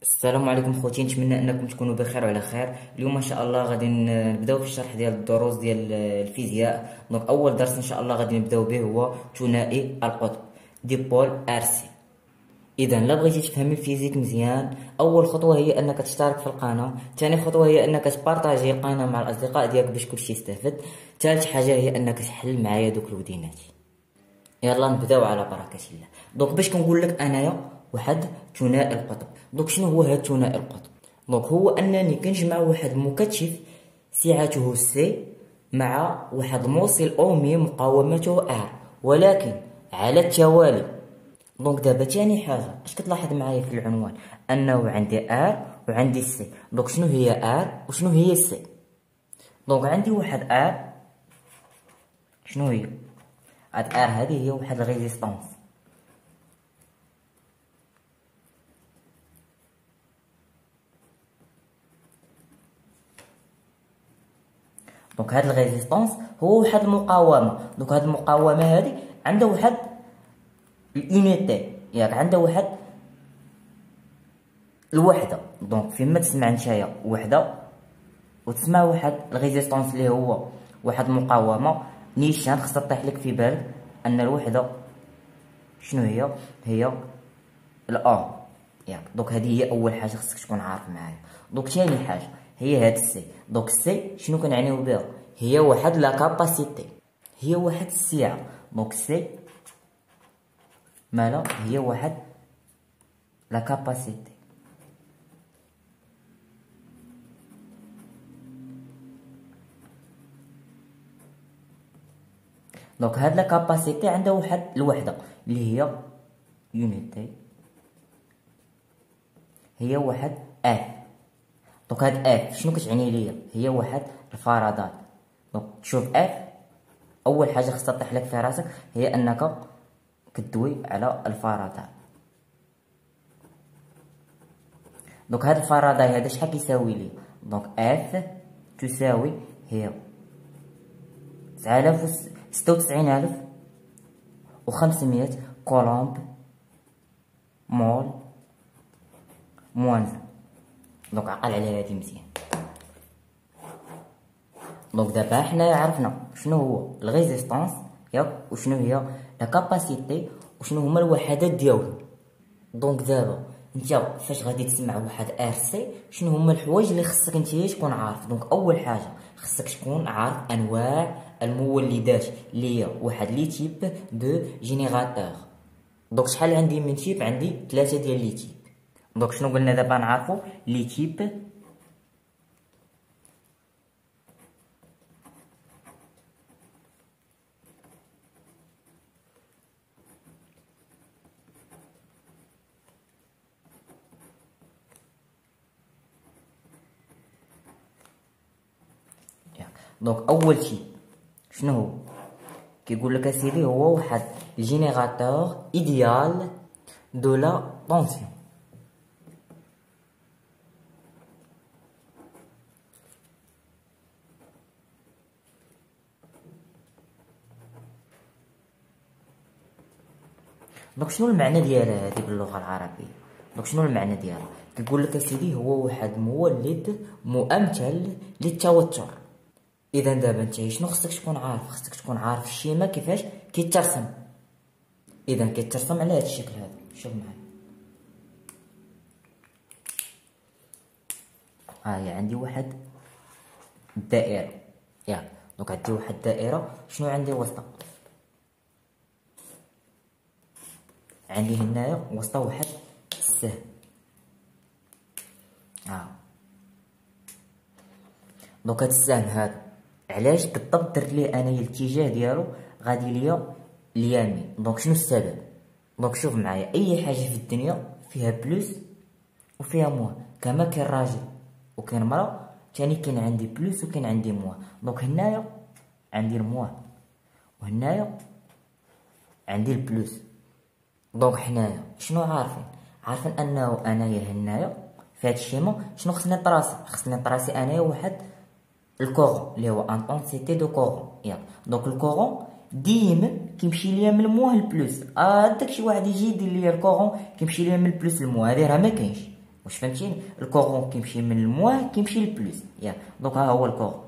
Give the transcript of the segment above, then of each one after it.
السلام عليكم خوتي، نتمنى انكم تكونوا بخير وعلى خير. اليوم ان شاء الله غادي نبداو في الشرح ديال الدروس ديال الفيزياء. دونك اول درس ان شاء الله غادي نبداو به هو ثنائي القطب ديبول ار سي. اذا لا بغيتي تفهم الفيزيك مزيان، اول خطوه هي انك تشترك في القناه، ثاني خطوه هي انك تبارطاجي القناه مع الاصدقاء ديالك باش كلشي يستافد، ثالث حاجه هي انك تحل معايا دوك الودينات. يلا نبداو على بركه الله. دونك باش كنقول لك انايا واحد ثنائي القطب. دونك شنو هو هذا ثنائي القطب؟ دونك هو انني كنجمع واحد مكثف سعته سي مع واحد موصل اومي مقاومته ار، ولكن على التوالي. دونك دابا ثاني حاجه اش كتلاحظ معايا في العنوان؟ انه عندي ار وعندي سي. دونك شنو هي ار وشنو هي سي؟ دونك عندي واحد ار، شنو هي؟ هاد ار هذه هي واحد الريزيستانس. دونك هاد الريزيستانس هو واحد المقاومه. دونك هاد المقاومه هادي عندها واحد اليونيتي، ياك عندها واحد الوحده. دونك فيما تسمع نتايا وحده وتسمع واحد الريزيستانس اللي هو واحد المقاومه، نيشان خصها تطيح لك في بالك ان الوحده شنو هي؟ هي الأوم، ياك. دونك هذه هي اول حاجه خصك تكون عارف معايا. دونك ثاني حاجه هي هاد السي. دونك السي شنو كنعنيو بها؟ هي واحد لا كاباسيتي، هي واحد السعه. دونك السي مالا هي واحد لا كاباسيتي. دونك هاد لا كاباسيتي عندها واحد الوحده اللي هي يونيتي، هي واحد اف. دونك هاد اف شنو كتعني ليا؟ هي واحد الفرادات. دونك تشوف اف، اول حاجه خصها تطيح لك في راسك هي انك كدوي على الفرادات. دونك هاد الفراداي هذا شحال كيساوي لي؟ دونك اف تساوي هي 96500 كولومب مول موان. دونك عقل على هادي مزيان. دونك دابا حنايا عرفنا شنو هو الريزيستانس، ياك، وشنو هي لا كاباسيتي، وشنو هما الوحدات ديالهم. دونك دابا نتا فاش غادي تسمع واحد ار سي، شنو هما الحوايج اللي خصك نتيا تكون عارف؟ دونك اول حاجه خصك تكون عارف انواع المولدات اللي هي واحد لي تيب دو جينيراتور. دونك شحال عندي من تيب؟ عندي 3 ديال لي تيب. دونك شنو قلنا دابا نعرفو؟ لي تيب دونك اول شيء شنو هو؟ كيقول لك اسيدي هو واحد الجينيراتور ايديال دو لا طونسيون. دونك شنو المعنى ديالها هذه باللغه العربيه؟ دونك شنو المعنى ديالها؟ كيقول لك اسيدي هو واحد مولد مؤمثل للتوتر. اذا دابا نتايا شنو خصك تكون عارف؟ خصك تكون عارف الشيما كيفاش كيترسم. اذا كيترسم على هذا الشكل هذا. شوف معايا، هاهي عندي واحد الدائره، ياك. دونك عندي واحد الدائره، شنو عندي وسطها؟ عندي هنايا وسطها واحد السهم. دونك هاد السهم هذا علاش بالضبط درت ليه انايا الاتجاه ديالو غادي ليا اليمين؟ دونك شنو السبب؟ دونك شوف معايا، اي حاجه في الدنيا فيها بلوس وفيها موان. كما كاين راجل وكاين مرا، ثاني كاين عندي بلوس وكاين عندي موان. دونك هنايا عندي الموان وهنايا عندي البلوس. دونك حنايا شنو عارفين انه انايا هنايا في هاد الشيما شنو خصني نطراسي؟ خصني نطراسي انايا واحد الكورون اللي هو انتونسيتي دو كورون، ياك. دونك الكورون ديما كيمشي ليا من الموان للبلوس. داك شي واحد يجي يدير ليا الكورون كيمشي ليا من البلوس للموان، هادي راه مكاينش. واش فهمتيني؟ الكورون كيمشي من الموان كيمشي للبلوس، ياك دونك ها هو الكورون.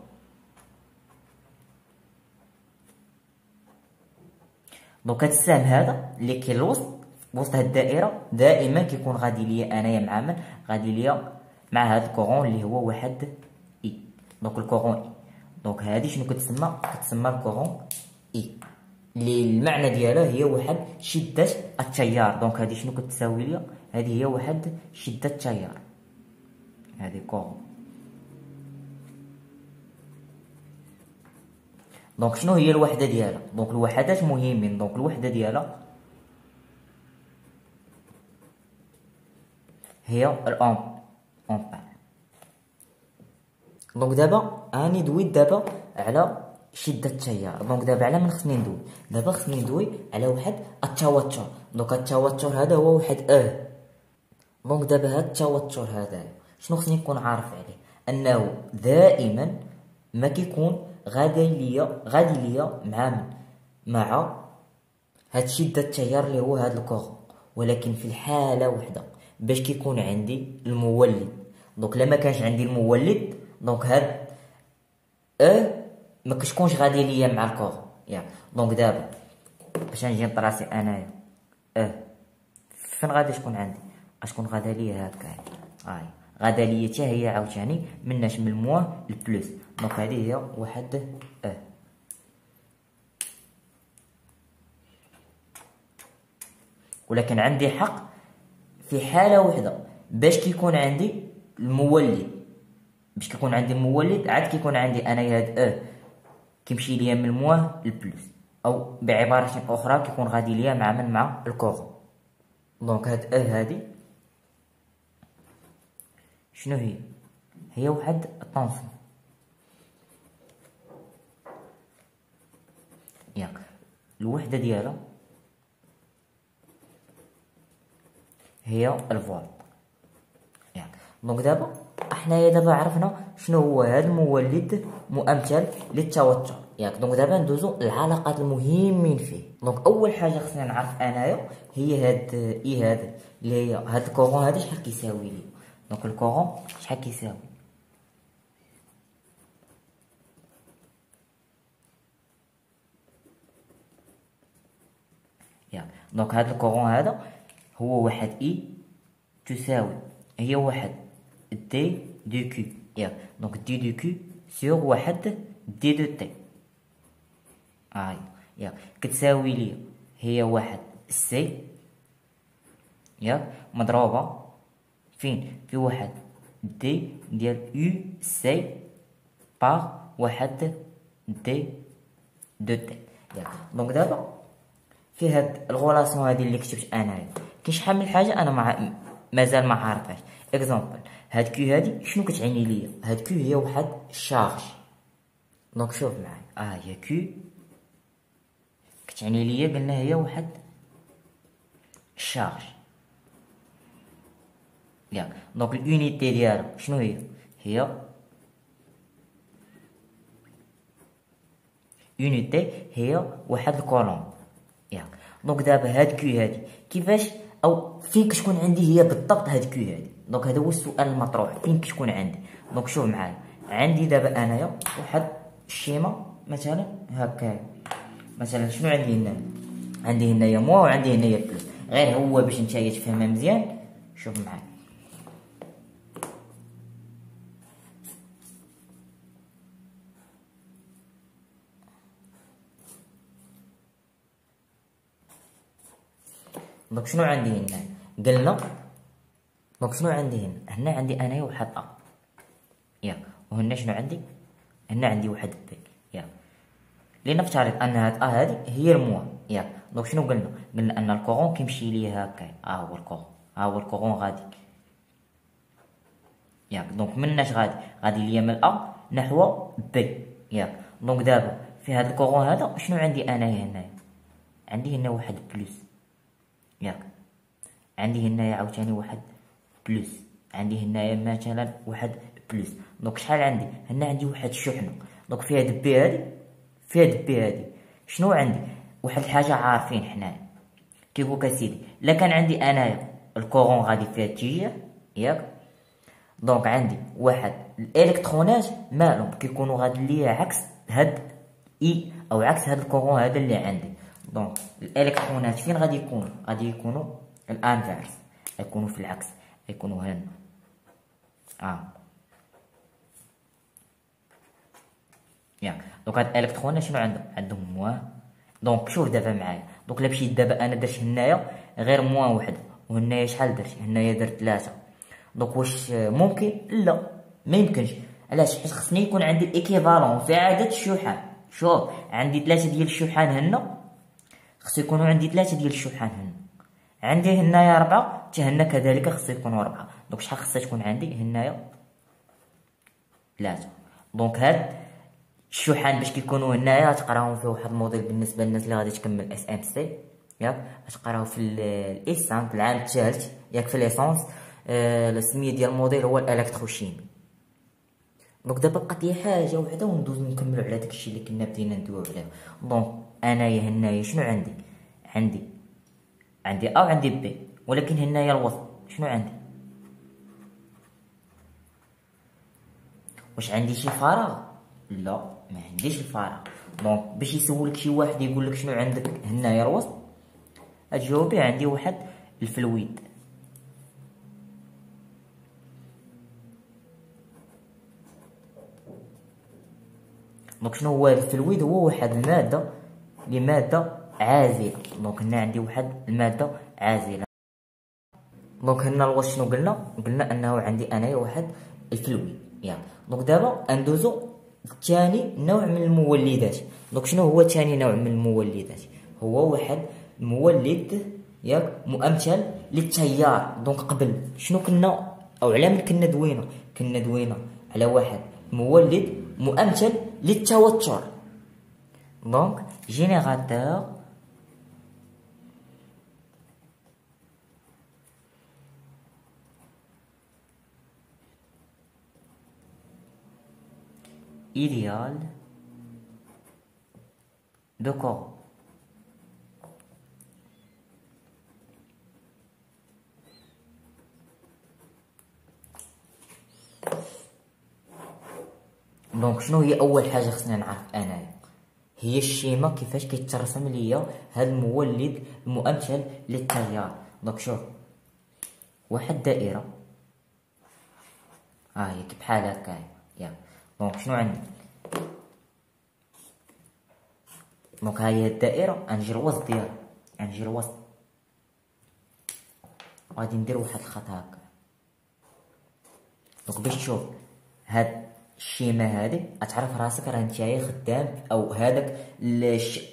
دونك هاد السهم هذا اللي كاين الوسط وسط هاد الدائره دائما كيكون غادي ليا انايا مع من؟ غادي ليا مع هاد الكورون اللي هو واحد اي. دونك الكورون اي، دونك هادي شنو كتسمى؟ كتسمى الكورون اي، اللي المعنى ديالها هي واحد شده التيار. دونك هادي شنو كتساوي ليا؟ هادي هي واحد شده التيار، هادي كورون. دونك شنو هي الوحده ديالها؟ دونك الوحدات مهمين. دونك الوحده ديالها هي امبير. دونك دابا راني دويت دابا على شده التيار. دونك دابا على من خصني ندوي؟ دابا خصني ندوي على واحد التوتر. دونك التوتر هذا هو واحد دونك دابا هاد التوتر هذا شنو خصني نكون عارف عليه؟ انه دائما ما كيكون غادي ليا مع من؟ مع هاد شده التيار اللي هو هاد الكورون، ولكن في الحاله وحده باش كيكون عندي المولد. دونك لما كانش عندي المولد دونك هاد ما كتكونش غادي ليا مع الكورون، ياك. دونك دابا باش نجي نطراسي انايا فين غادي تكون عندي؟ غتكون غادا ليا هكا، غادا ليا حتى هي عاوتاني مناش من الموان البلوس. دونك هذه هي واحد ولكن عندي حق في حاله وحده باش كيكون عندي المولد. باش كيكون عندي المولد عاد كيكون عندي انايا هاد كيمشي ليا من الموان البلوس، او بعباره اخرى كيكون غادي ليا مع من؟ مع الكورون. دونك هاد هادي شنو هي؟ هي واحد الطونسون، ياك. الوحده ديالها هي الفولت، ياك. دونك دابا حنايا دابا عرفنا شنو هو هذا المولد مؤمثل للتوتر، ياك. دونك دابا ندوزو العلاقات المهمين فيه. دونك اول حاجه خصني نعرف انايا هي هاد هذا اللي هي هاد الكورون هذا شحال كيساوي لي. دونك الكورون شحال كيساوي؟ ياك. دونك هاد الكورون هذا هو واحد تساوي هي واحد دي دو كيو، ياك. دونك دي دو كيو سور واحد دي دو تي، ياك. كتساوي لي هي واحد سي، ياك، مضروبة فين؟ في واحد دي ديال يو سي باغ واحد دي دو تي، ياك. دونك دابا في هاد الغولاسيون هادي اللي كتبت انايا كاين شحال من حاجه انا مازال ما عارفاش. اكزومبل هاد كيو هادي شنو كتعني ليا؟ هاد كيو هي واحد الشارج. دونك شوف معايا هي كيو كتعني ليا قلنا هي واحد الشارج، ياك. دونك اليونيتي ديالها شنو هي؟ هي يونيتي هي واحد الكولوم، ياك. دونك دابا هاد كيو هادي كيفاش او فين كتكون عندي هي بالضبط هاد كيو هادي؟ دونك هذا هو السؤال المطروح، فين كتكون عندي؟ دونك شوف معايا عندي دابا انايا واحد الشيمه مثلا هكا. مثلا شنو عندي هنا؟ عندي هنايا موا وعندي هنايا بلوس. غير هو باش نتايا تفهمها مزيان شوف معايا. دونك شنو عندي هنا؟ قلنا دونك شنو عندي هنا؟ هنا عندي انايا واحد ياك، وهنا شنو عندي؟ هنا عندي واحد بي، ياك. لنفترض ان هاد هادي هي الموان، ياك. دونك شنو قلنا؟ قلنا ان الكورون كيمشي ليا هكا، هو الكورون، هو الكورون غادي، ياك. دونك مناش غادي ليا من نحو بي، ياك. دونك دابا في هاد الكورون هذا شنو عندي انايا هنايا؟ عندي هنا واحد بلوس، ياك. عندي هنايا عاوتاني واحد بلوس، عندي هنايا مثلا واحد بلوس. دونك شحال عندي؟ هنا عندي واحد الشحنه. دونك في هاد بي هادي، في هاد بي هادي شنو عندي؟ واحد الحاجه عارفين حنايا كيقولك اسيدي، الا كان عندي انايا الكورون غادي في هاد الاتجاه، ياك. دونك عندي واحد الالكترونات مالهم كيكونوا غادي ليا عكس هاد اي او عكس هاد الكورون هذا اللي عندي. دونك الالكترونات فين غادي يكونوا؟ غادي يكونوا الانفيرس، يكونوا في العكس، يكونوا هنا. ياك. دونك هاد الالكترونات شنو عندهم موان. دونك شوف دابا معايا، دونك الا مشيت دابا انا درت هنايا غير موان وحده، وهنايا شحال درت؟ هنايا درت 3. دونك واش ممكن؟ لا ما يمكنش. علاش؟ حيت خصني يكون عندي الايكيفالون في عدد الشحان. شوف عندي 3 ديال الشحان هنا، خصو يكونوا عندي 3 ديال الشحان هنا، عندي هنايا 4 حتى هنا كذلك خصو يكونوا 4. دونك شحال خصها تكون عندي هنايا؟ 3. دونك هاد الشحان باش كيكونوا هنايا تقراهم في واحد الموديل بالنسبه للناس اللي غادي تكمل اس ام سي، ياك. تقراو في الايسانس العام الثالث، ياك، في ليسونس. السميه ديال الموديل هو الالكتروشيمي. دونك دابا بقات لي حاجه وحده وندوز نكملوا على داكشي اللي كنا بدينا ندويو عليه. دونك انايا هنايا شنو عندي؟ عندي ا وعندي بي، ولكن هنايا الوسط شنو عندي؟ واش عندي شي فراغ؟ لا ما عنديش الفراغ. دونك باش يسولك شي واحد يقول لك شنو عندك هنايا الوسط، تجاوبي عندي واحد الفلويد. دونك شنو هو الفلويد؟ هو واحد الماده لماده عازله. دونك هنا عندي واحد الماده عازله. دونك هنا الوسط شنو قلنا انه عندي انايا واحد الفلويد، ياك. دونك دابا ندوزو ثاني نوع من المولدات. دونك شنو هو ثاني نوع من المولدات؟ هو واحد مولد، ياك، مؤمثل للتيار. دونك قبل شنو كنا او على من كنا دوينا على واحد مولد مؤمثل للتوتر. دونك جينيراتور idéal de courant. دونك شنو هي اول حاجه خصنا نعرف انايا؟ هي الشيمه كيفاش كيترسم ليا هذا المولد المؤمثل للتيار. دونك شوف واحد دائره هي بحال هكا، ياك. دونك شنو عندي؟ دونك ها هي الدائره، غنجي الوسط ديالها، غنجي الوسط، غادي ندير واحد الخط هكا. دونك باش تشوف هاد الشيمه هادي غتعرف راسك راه نتايا خدام او هذاك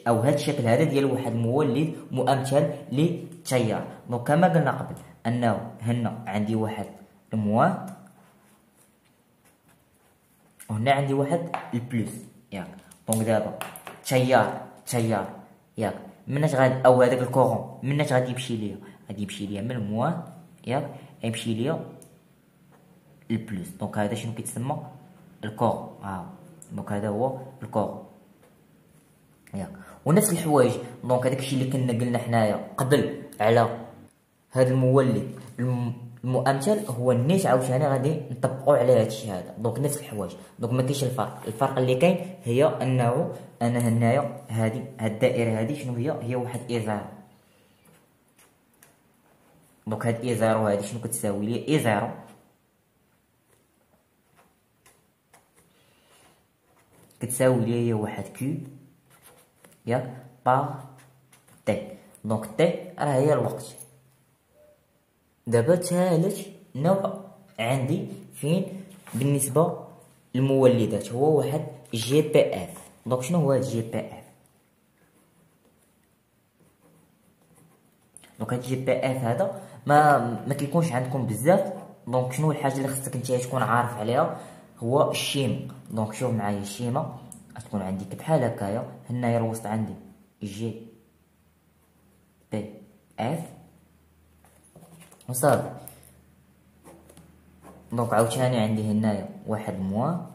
او هاد الشكل هذا ديال واحد المولد مؤمثل للتيار. دونك كما قلنا قبل انه هنا عندي واحد الموان وهنا عندي واحد البلوس، ياك. دونك دابا تيار، ياك، مناش غادي او هذاك الكورون مناش غادي يمشي ليا من الموان، ياك، يمشي ليا البلوس. دونك هذا شنو كيتسمى؟ الكورون. دونك هذا هو الكورون، ياك. ونفس الحوايج. دونك هذاك الشيء اللي كنا قلنا حنايا قبل على هذا المولد المؤمثل هو النيت عاوتاني غادي نطبقوا على هذا الشيء هذا. دونك نفس الحوايج. دونك ما كاينش الفرق اللي كاين هي انه انا هنايا هذه الدائره هذه شنو هي واحد اي0. دونك هاد اي0 هذه شنو كتساوي لي؟ اي0 كتساوي لي هي واحد كيو، ياك، باغ تي. دونك تي راه هي الوقت. دابا ثالث نوع عندي فين بالنسبه للمولدات هو واحد جي بي اف. دونك شنو هو جي بي اف؟ دونك هاد جي بي اف هذا ما كيكونش عندكم بزاف. دونك شنو الحاجه اللي خصك نتايا تكون عارف عليها؟ هو الشيمه. دونك شوف معايا الشيمه غتكون عندي بحال هكايا. هنايا الوسط عندي جي بي اف وصافي. دونك عاوتاني عندي هنايا واحد موان،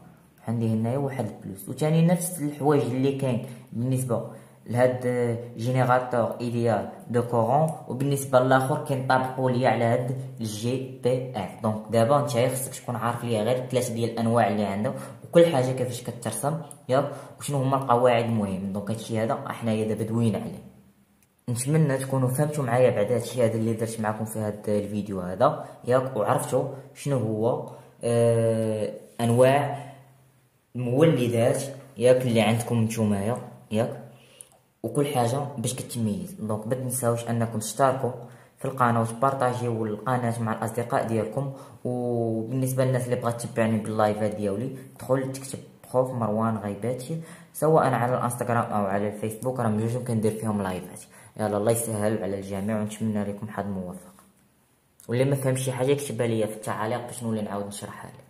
عندي هنايا واحد البلوس، وثاني نفس الحوايج اللي كاين بالنسبه لهاد جينيراتور ايديال دو كورون. وبالنسبه للاخر كنطابقوا ليا على هاد الجي بي اف. دونك دابا نتايا خصك تكون عارف ليا غير 3 ديال الانواع اللي عنده وكل حاجه كيفاش كترسم ياك وشنو هما القواعد المهم. دونك هادشي هذا حنايا دابا دوينا عليه. نتمنى تكونوا فهمتوا معايا بعد هادشي هذا اللي درت معكم في هاد الفيديو هذا ياك، وعرفتوا شنو هو انواع المولدات ياك اللي عندكم نتوما ياك، وكل حاجه باش كتميز. دونك ما تنساوش انكم تشتركوا في القناه وتبارطاجيو القناه مع الاصدقاء ديالكم. وبالنسبه للناس اللي بغات تتبعني باللايفات ديالي تدخل تكتب بروف مروان غيباتي سواء على الانستغرام او على الفيسبوك، راه بجوج كندير فيهم لايفات. يلا الله يسهل على الجميع ونتمنى لكم حظ موفق. واللي ما فهمش شي حاجه يكتبها ليا في التعاليق باش نولي نعاود نشرحها لك.